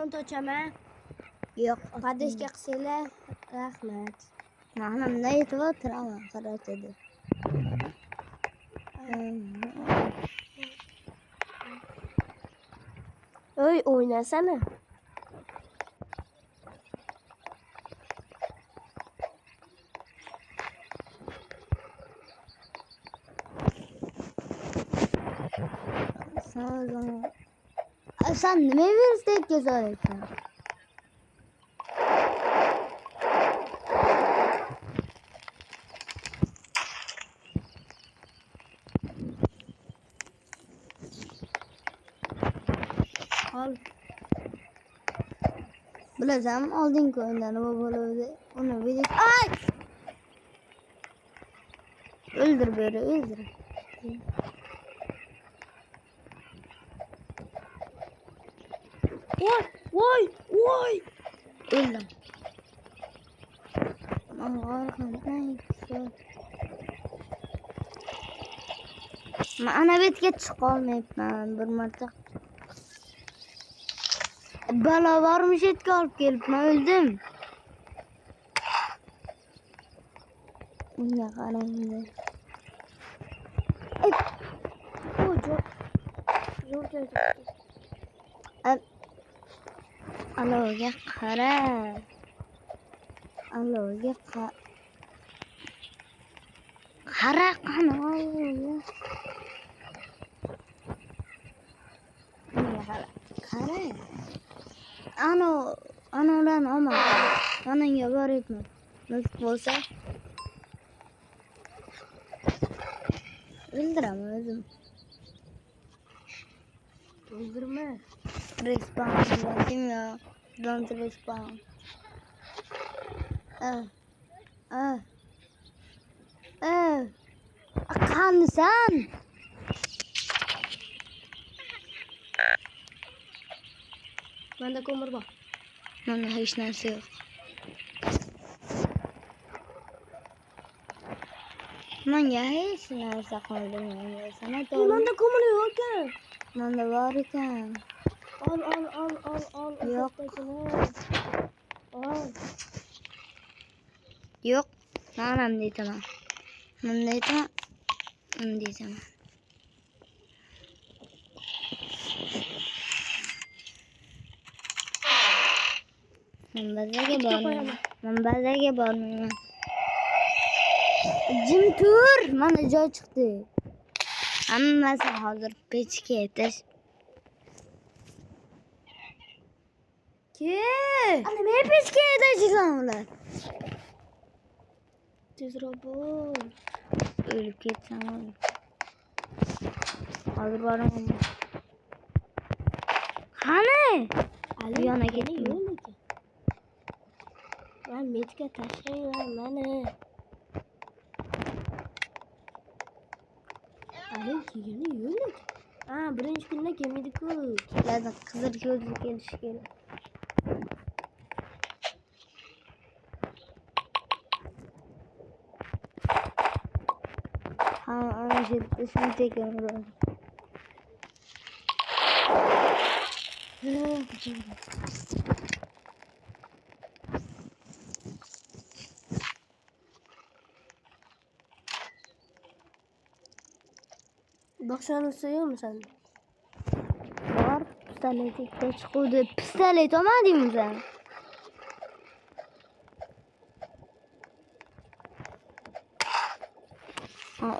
kont ochaman. Yo'q, Padeshka qilsanglar, rahmat. Mana yetib o'tiraman, qaraydi. Oy, o'ynasana. Sen nima virusdek gezaryapsan? Al. Bilasan, oldingi o'yinlar nima bo'ladi? Uni video. Ay! O'ldir beri, o'ldir. Voy. O'ldim. Mana betga chiqolmayapman bir marta. Balo bormish etga olib kelibman, o'ldim. Unga qarang. Aloga qara. Aloga qara qani. Qara. Anodan olma. Yoningga boryapman. Nasib bo'lsa o'ldiraman o'zim. O'ldirma. Respawn dedim ya. Don't respawn. Qanisan? Menda ko'mir bor. Menda hech narsa yo'q. Menga hech narsa qoldirmayman. Sana Menda ko'mir yo'q ekan. Menda bor ekan. Al. Yo'q. Al. Yo'q. Mana deytaman. Mana deytaman. Manbazaga bormayman. Jim tur, mana joy chiqdi. Hammasi hozir pechga etish. Ana men pechga etishim ular. Tezroq bo'l. O'lib ketsam. Hozir boraman. Qani? Ali yana ketdi. Men metka tashlayman mana. Ali kelgani yo'q. Birinchi kunda kelmaydi-ku. Keladi, qizil ko'zli kelishi kerak. Ana shu shunday ekan. Boshlansa yo'qmi senda? Bor, pistoletga chiquvdi. Pistolet olmadingmi sen?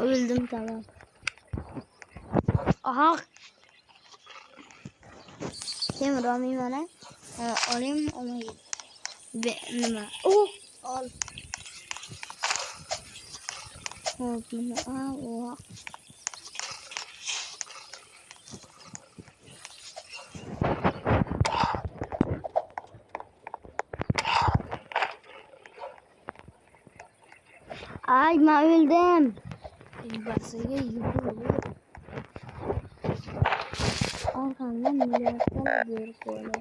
O'ldim tamam. Aha. Temir olmayman mana. Olayım olmaydi. Nima? Al. Hop, nima? Ay, men öldüm. Basaga yugurib. Arkamdan milyardlar bir koydu.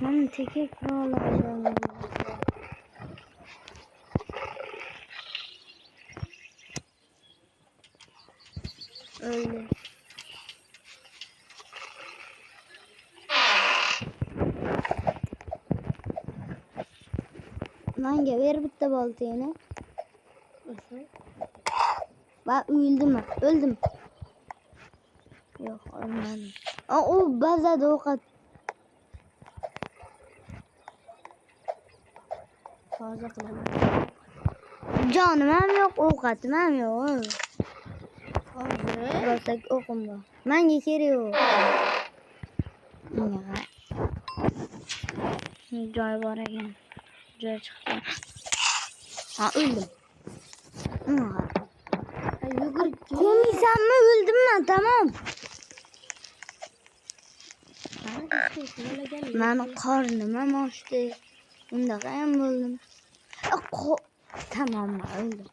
Ben teke kuralacağım. Öldü. Manga ver bitti baltayını. Nasıl? Bak öldüm mü? Öldüm. Yok ölmedim. Aa, o bazada ok at. Fazla kılamam. Canım hem yok ok atım hem yok. Hazır. Basak okum var. Manga keriyor. Ya. Joy var again. Joy çıktı. Ha öldüm. Ha. Ay yugur. Temizsen mi öldüm ben tamam. Ben karnım açtı. Bunda ben buldum. Tamam öldüm.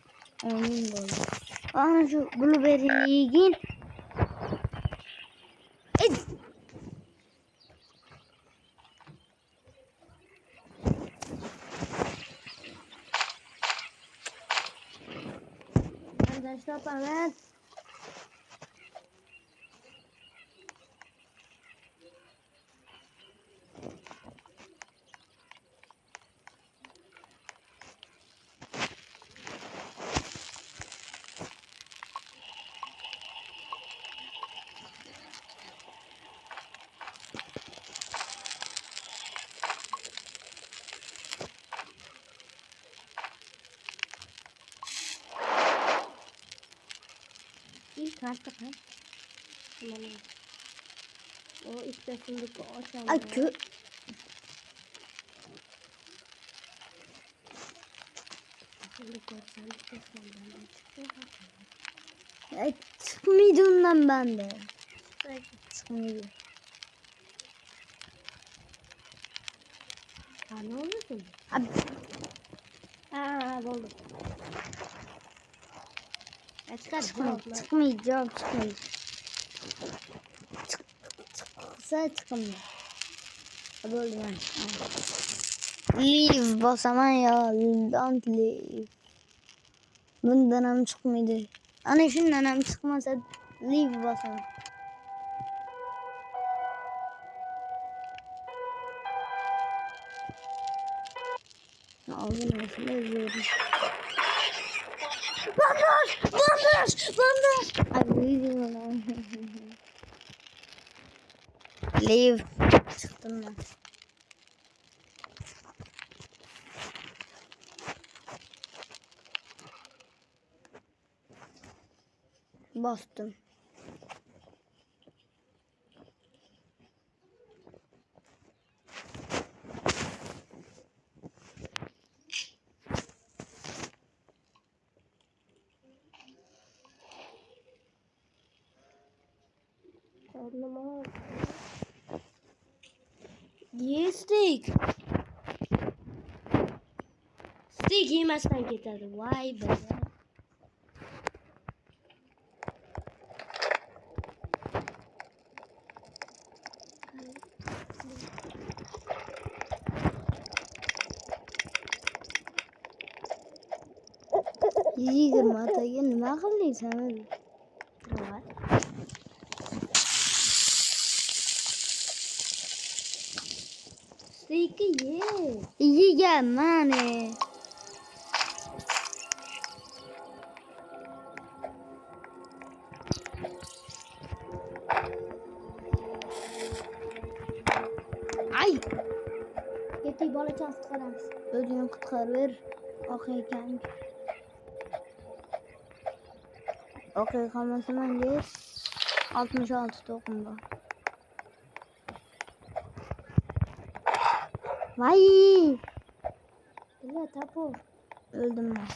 Onun buldum. Bana şu blueberry'yi yiyin. Ben stop hemen. İlk kartı kan. Tamam. O işte fındık o açalım. Ay kö. Fındık o sen Ay çıkmaydı ondan bende. Çıkmaydı. Ha ne oluyorsun? Abi Buldum. çıkmayacağım. Çıksa çıkamıyor. Abi öldüm ben. Leave basaman ya. Don't leave. Bundan hem çıkmaydı. Ana şundan hem çıkmasa leave basaman. Ağzını başına özüyorum. Bandaj. Abi uyuyor lan. Leave. Çıktım ben. Bastım. Karnıma. Stick. Stick yemezsen yeter. Vay be. Yigirma ataga nima qildiysan o'zi? Var. Stick'i ye. Yeganman. Ay. Yetti bola chans qilamiz. O'zingni qutqarib ber. Oq ekan. Oq qolmasa menga 66 to'qim bor. Vay. Bula tapo. Öldüm ben.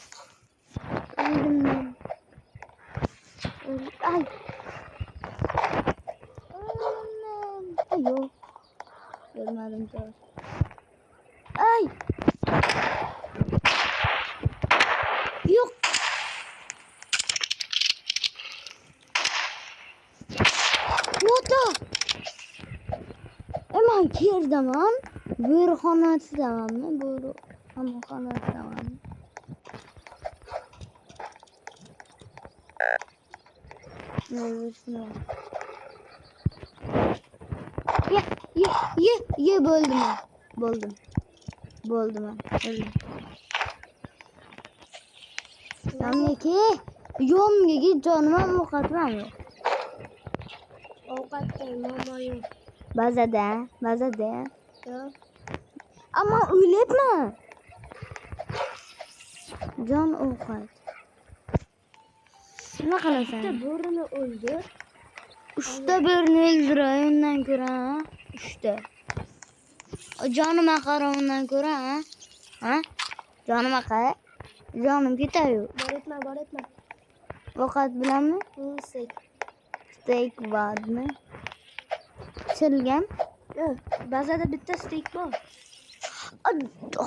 Ay. Ay yok. Ölmedim ki. Ay. Yok. What the? Hemen girdim lan. Buyur kanatı tamam mı? Buyur ama kanatı tamam mı? Ye bo'ldimi? Bo'ldim. Öldüm. Yomga jonima ovqatman. Ovqatda muammo yo'q. Bazada. Yo'q. Ama o'ylayapman. Jon ovqat. Nima qilasan? Bitta bo'rini o'ldir. 3 ta bo'rini o'ldiray undan ko'ra. 3 ta. Jonima qara undan ko'ra, ha? Jonima qara. Jonim ketadi. Bor etma. Ovqat bilanmi? Steak bormi? Chilgan? Yo'q, bazada bitta steak bor.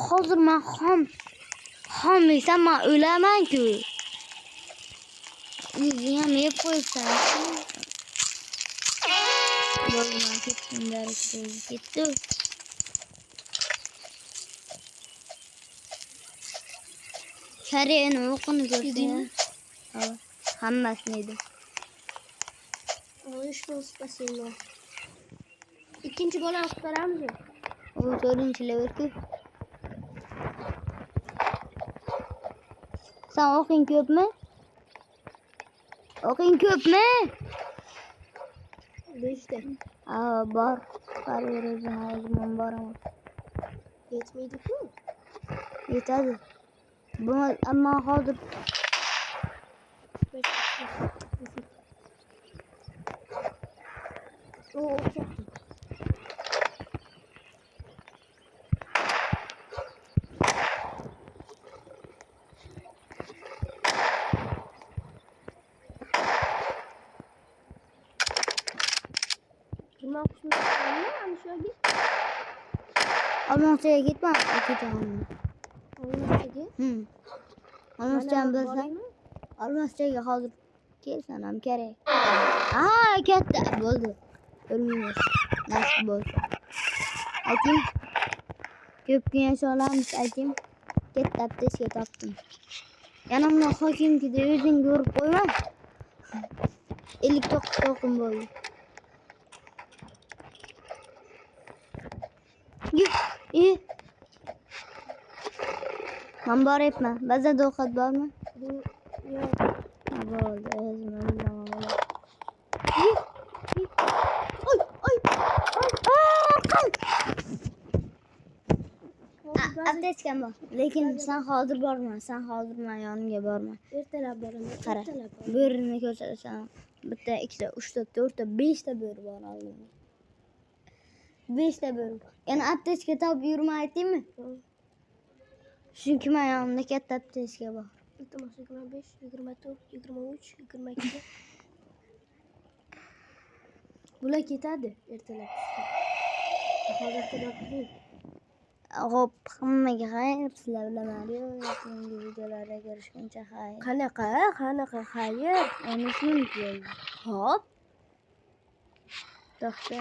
Hozir men xom yesam men o'laman-ku. O'zing ham yeb qo'yibsan. Bo'lmay ketdim, ketdi. Kariyani o'qini ko'rsang. Ha, hammasini yedim. Что спасибо. Ikkinchi bolani qutqaramiz. U 4-levelku. Sen o'qing ko'pmi? 5 ta. Bor. Qaraveradi, hozir boraman. Yetmaydi-ku. Yetadi. Bu ammo hozir Almasga gitma, ketaman. Almasga? Almasga bilsam, Almasga hozir kelsan ham kerak. Katta bo'ldi. O'lmaymiz. Nasib bo'lsa. Ayting. Ko'pgina solamiz, ayting. Katta apteka topdim. Yana buni hokimkida o'zing ko'rib qo'yma. 59 to'qim bo'ldi. Men boryapman. Bazada ovqat bormi? Yo'q. Bo'ldi, o'zim aptechkam bor. Lekin sen hozir borma. Sen hozir men yonimga borma. Ertalab boraman. Qara. Bo'rini ko'rsatasan. Bitta, ikkita, 3 ta, 4 ta, 5 ta bo'ri bor oldimda. 5 ta bo'ri. Yana aptechka topib yurma aytdingmi? Chunki men yonimda katta aptechka bor. Iltimos 25, 24, 23, 22. Bular ketadi ertalab. Hozircha baqirib. Hop, hammaga xayr. Sizlar bilan Mario yangi videolarga ko'rishguncha xayr. Qanaqa xayr? Ana shunday. Hop. To'xta.